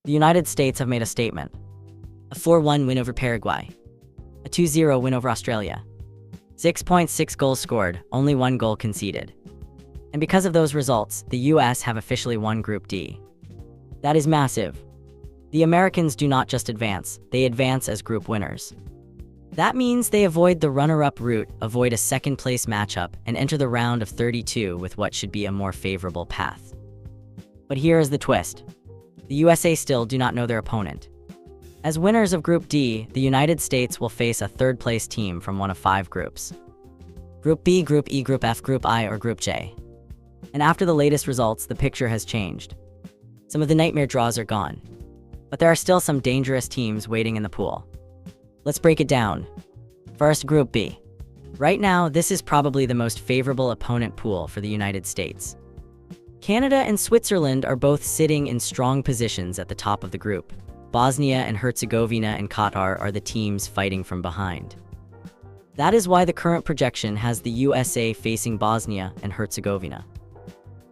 The United States have made a statement. A 4-1 win over Paraguay. A 2-0 win over Australia. 6.6 goals scored, only 1 goal conceded. And because of those results, the US have officially won Group D. That is massive. The Americans do not just advance, they advance as group winners. That means they avoid the runner-up route, avoid a second-place matchup, and enter the round of 32 with what should be a more favorable path. But here is the twist. The USA still do not know their opponent. As winners of Group D, the United States will face a third-place team from one of 5 groups. Group B, Group E, Group F, Group I, or Group J. And after the latest results, the picture has changed. Some of the nightmare draws are gone. But there are still some dangerous teams waiting in the pool. Let's break it down. First, Group B. Right now, this is probably the most favorable opponent pool for the United States. Canada and Switzerland are both sitting in strong positions at the top of the group. Bosnia and Herzegovina and Qatar are the teams fighting from behind. That is why the current projection has the USA facing Bosnia and Herzegovina.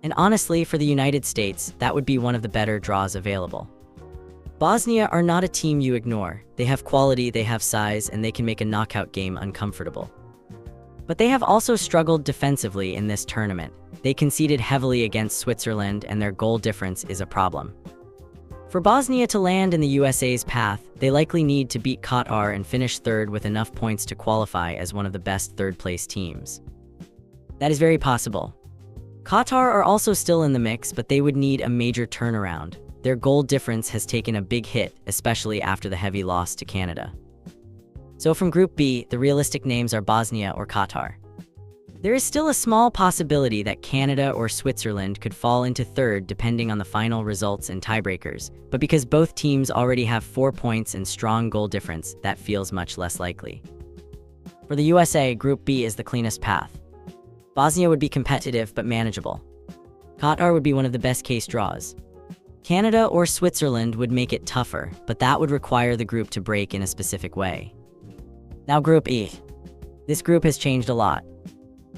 And honestly, for the United States, that would be one of the better draws available. Bosnia are not a team you ignore. They have quality, they have size, and they can make a knockout game uncomfortable. But they have also struggled defensively in this tournament. They conceded heavily against Switzerland, and their goal difference is a problem. For Bosnia to land in the USA's path, they likely need to beat Qatar and finish third with enough points to qualify as one of the best third-place teams. That is very possible. Qatar are also still in the mix, but they would need a major turnaround. Their goal difference has taken a big hit, especially after the heavy loss to Canada. So from Group B, the realistic names are Bosnia or Qatar. There is still a small possibility that Canada or Switzerland could fall into third depending on the final results and tiebreakers, but because both teams already have 4 points and strong goal difference, that feels much less likely. For the USA, Group B is the cleanest path. Bosnia would be competitive but manageable. Qatar would be one of the best-case draws. Canada or Switzerland would make it tougher, but that would require the group to break in a specific way. Now Group E. This group has changed a lot.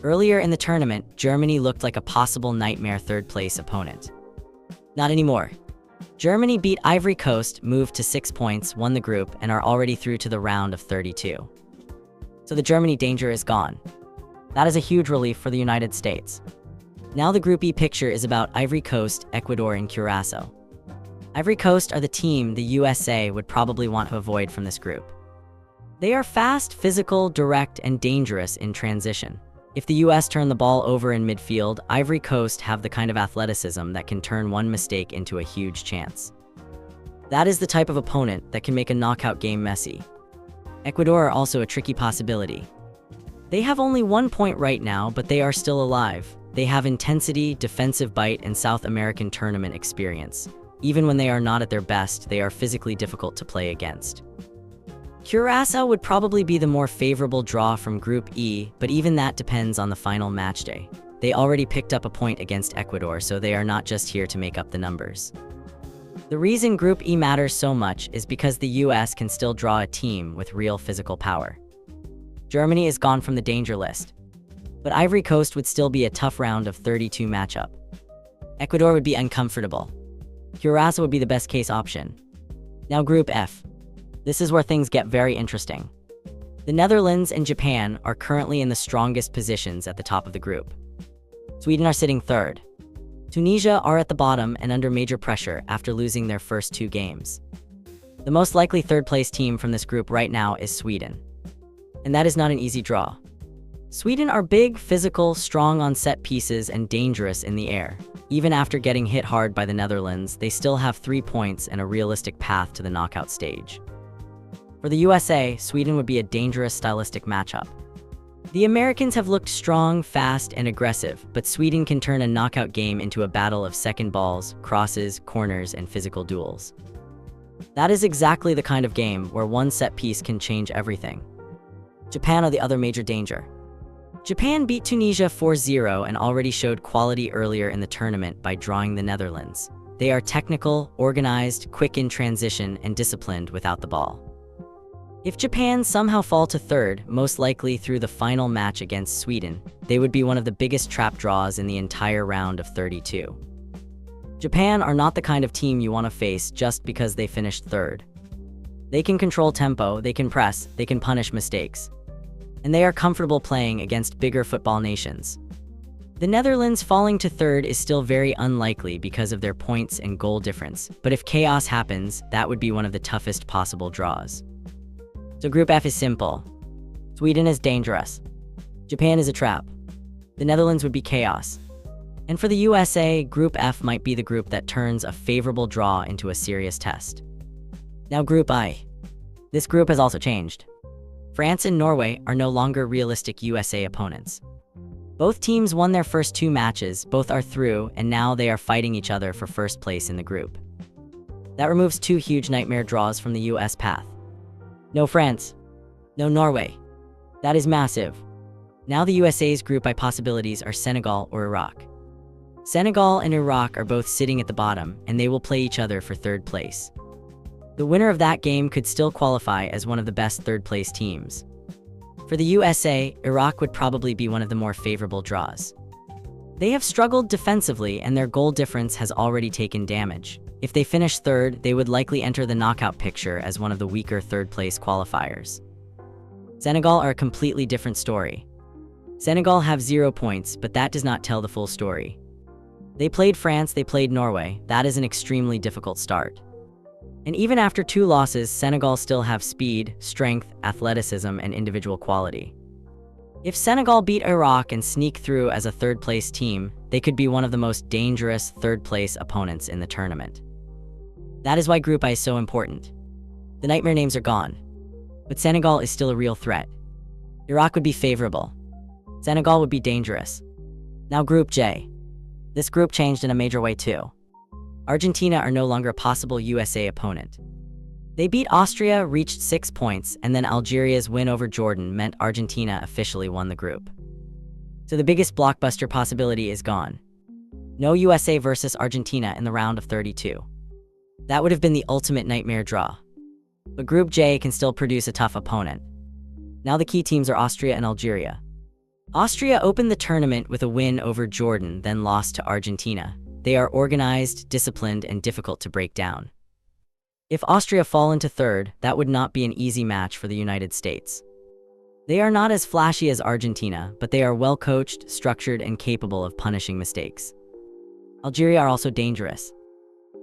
Earlier in the tournament, Germany looked like a possible nightmare third-place opponent. Not anymore. Germany beat Ivory Coast, moved to 6 points, won the group, and are already through to the round of 32. So the Germany danger is gone. That is a huge relief for the United States. Now the Group E picture is about Ivory Coast, Ecuador, and Curaçao. Ivory Coast are the team the USA would probably want to avoid from this group. They are fast, physical, direct, and dangerous in transition. If the US turn the ball over in midfield, Ivory Coast have the kind of athleticism that can turn one mistake into a huge chance. That is the type of opponent that can make a knockout game messy. Ecuador are also a tricky possibility. They have only 1 point right now, but they are still alive. They have intensity, defensive bite, and South American tournament experience. Even when they are not at their best, they are physically difficult to play against. Curaçao would probably be the more favorable draw from Group E, but even that depends on the final match day. They already picked up a point against Ecuador, so they are not just here to make up the numbers. The reason Group E matters so much is because the US can still draw a team with real physical power. Germany is gone from the danger list, but Ivory Coast would still be a tough round of 32 matchup. Ecuador would be uncomfortable. Curaçao would be the best case option. Now Group F. This is where things get very interesting. The Netherlands and Japan are currently in the strongest positions at the top of the group. Sweden are sitting third. Tunisia are at the bottom and under major pressure after losing their first 2 games. The most likely third-place team from this group right now is Sweden. And that is not an easy draw. Sweden are big, physical, strong on set pieces, and dangerous in the air. Even after getting hit hard by the Netherlands, they still have 3 points and a realistic path to the knockout stage. For the USA, Sweden would be a dangerous stylistic matchup. The Americans have looked strong, fast, and aggressive, but Sweden can turn a knockout game into a battle of second balls, crosses, corners, and physical duels. That is exactly the kind of game where one set piece can change everything. Japan are the other major danger. Japan beat Tunisia 4-0 and already showed quality earlier in the tournament by drawing the Netherlands. They are technical, organized, quick in transition, and disciplined without the ball. If Japan somehow fall to third, most likely through the final match against Sweden, they would be one of the biggest trap draws in the entire round of 32. Japan are not the kind of team you want to face just because they finished third. They can control tempo, they can press, they can punish mistakes. And they are comfortable playing against bigger football nations. The Netherlands falling to third is still very unlikely because of their points and goal difference, but if chaos happens, that would be one of the toughest possible draws. So Group F is simple. Sweden is dangerous. Japan is a trap. The Netherlands would be chaos. And for the USA, Group F might be the group that turns a favorable draw into a serious test. Now Group I. This group has also changed. France and Norway are no longer realistic USA opponents. Both teams won their first 2 matches, both are through, and now they are fighting each other for first place in the group. That removes 2 huge nightmare draws from the US path. No France. No Norway. That is massive. Now the USA's Group I possibilities are Senegal or Iraq. Senegal and Iraq are both sitting at the bottom, and they will play each other for third place. The winner of that game could still qualify as one of the best third-place teams. For the USA, Iraq would probably be one of the more favorable draws. They have struggled defensively and their goal difference has already taken damage. If they finish third, they would likely enter the knockout picture as one of the weaker third-place qualifiers. Senegal are a completely different story. Senegal have 0 points, but that does not tell the full story. They played France, they played Norway. That is an extremely difficult start. And even after 2 losses, Senegal still have speed, strength, athleticism, and individual quality. If Senegal beat Iraq and sneak through as a third-place team, they could be one of the most dangerous third-place opponents in the tournament. That is why Group I is so important. The nightmare names are gone. But Senegal is still a real threat. Iraq would be favorable. Senegal would be dangerous. Now Group J. This group changed in a major way too. Argentina are no longer a possible USA opponent. They beat Austria, reached 6 points, and then Algeria's win over Jordan meant Argentina officially won the group. So the biggest blockbuster possibility is gone. No USA versus Argentina in the round of 32. That would have been the ultimate nightmare draw. But Group J can still produce a tough opponent. Now the key teams are Austria and Algeria. Austria opened the tournament with a win over Jordan, then lost to Argentina. They are organized, disciplined, and difficult to break down. If Austria fall into third, that would not be an easy match for the United States. They are not as flashy as Argentina, but they are well coached, structured, and capable of punishing mistakes. Algeria are also dangerous.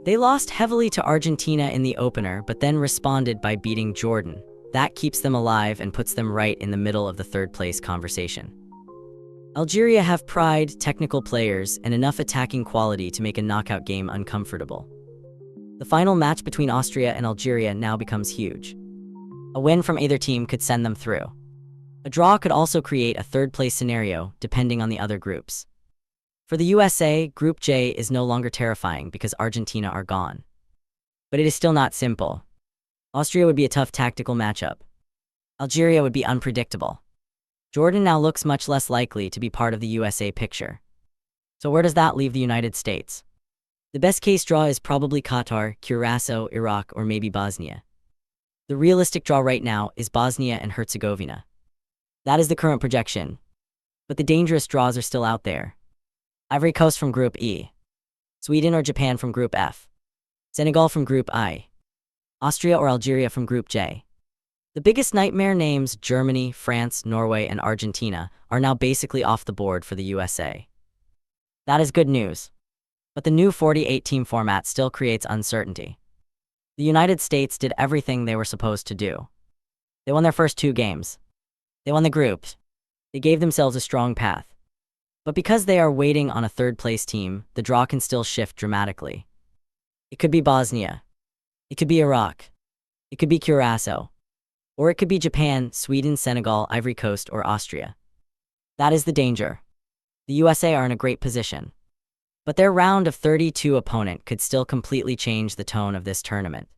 They lost heavily to Argentina in the opener, but then responded by beating Jordan. That keeps them alive and puts them right in the middle of the third-place conversation. Algeria have pride, technical players, and enough attacking quality to make a knockout game uncomfortable. The final match between Austria and Algeria now becomes huge. A win from either team could send them through. A draw could also create a third-place scenario, depending on the other groups. For the USA, Group J is no longer terrifying because Argentina are gone. But it is still not simple. Austria would be a tough tactical matchup. Algeria would be unpredictable. Jordan now looks much less likely to be part of the USA picture. So where does that leave the United States? The best case draw is probably Qatar, Curacao, Iraq, or maybe Bosnia. The realistic draw right now is Bosnia and Herzegovina. That is the current projection. But the dangerous draws are still out there. Ivory Coast from Group E. Sweden or Japan from Group F. Senegal from Group I. Austria or Algeria from Group J. The biggest nightmare names, Germany, France, Norway, and Argentina, are now basically off the board for the USA. That is good news. But the new 48-team format still creates uncertainty. The United States did everything they were supposed to do. They won their first 2 games. They won the groups. They gave themselves a strong path. But because they are waiting on a third-place team, the draw can still shift dramatically. It could be Bosnia. It could be Iraq. It could be Curacao. Or it could be Japan, Sweden, Senegal, Ivory Coast, or Austria. That is the danger. The USA are in a great position. But their round of 32 opponent could still completely change the tone of this tournament.